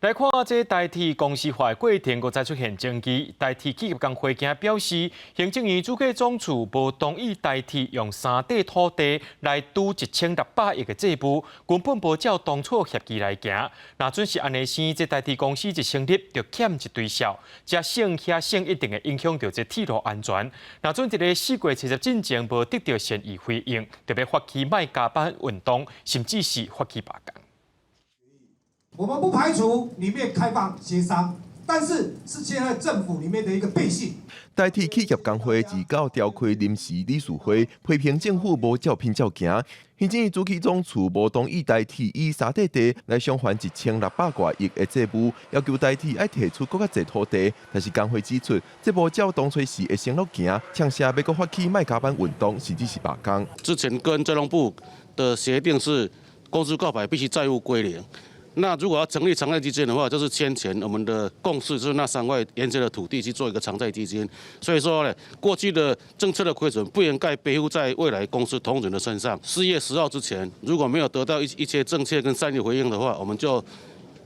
来看这代替公司化的过程，又再出现争议。代替企业工会今表示，行政院主计总处无同意代替用3地土地来赌1600亿的债务，根本无照当初协议来行。若准是安尼生，这代替公司一成立就欠一堆效，这省遐省一定会影响到这铁路安全。若准这个4月70进程无得到善意回应，就要发起卖加班运动，甚至是发起罢工。 我们不排除里面开放协商，但是现在政府里面的一个背信。代替企业工会自9召开临时理事会，批评政府无照拼照行。行政院主计总处无同意代替以3地地来偿还1600多亿的债务，要求代替要提出更较侪土地。但是工会指出，这无照当初时的承诺行，呛下要搁发起卖加班运动，甚至是罢工。之前跟交通部的协定是，公司告牌必须债务归零。 那如果要成立偿债基金的话，就是先前我们的共识，就是那3块沿线的土地去做一个偿债基金。所以说呢，过去的政策的亏损不应该背负在未来公司同仁的身上。4月10号之前，如果没有得到一些正确跟善意回应的话，我们就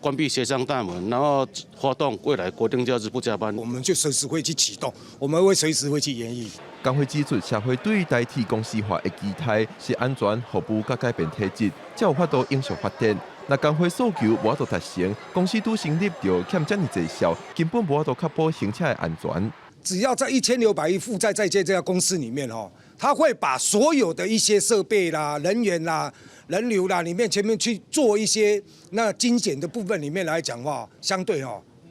关闭协商大门，然后发动未来国定假日不加班。我们就随时会去启动，我们会随时会去研议。 工会指出，社会对于代替公司化的期待是安全、服务甲改变体质，才有法度永续发展。若工会诉求无法度达成，公司拄成立就欠这么济效，根本无法度确保行车的安全。只要在1600亿负债在借这家公司里面他会把所有的一些设备啦、人员啦、人流啦里面前面去做一些那精简的部分里面来讲话，相对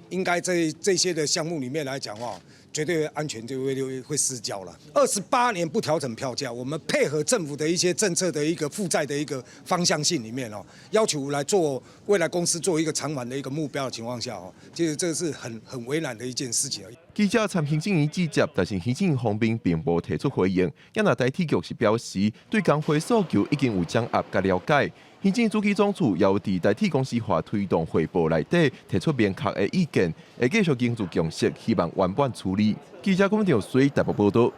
应该这些的项目里面来讲绝对安全就会失焦了。28年不调整票价，我们配合政府的一些政策的一个负债的一个方向性里面要求来做未来公司做一个偿还的一个目标的情况下其实这是很为难的一件事情而已。记者参行政院指接，但是行政院方面并无提出回应。也那代替局是表示，对工会诉求已经有掌握甲了解。行政主计总处也有伫代替公司化推动汇报内底提出明确的意见，会继续凝聚共识，希望圆满处理。记者郭文条随台北报道。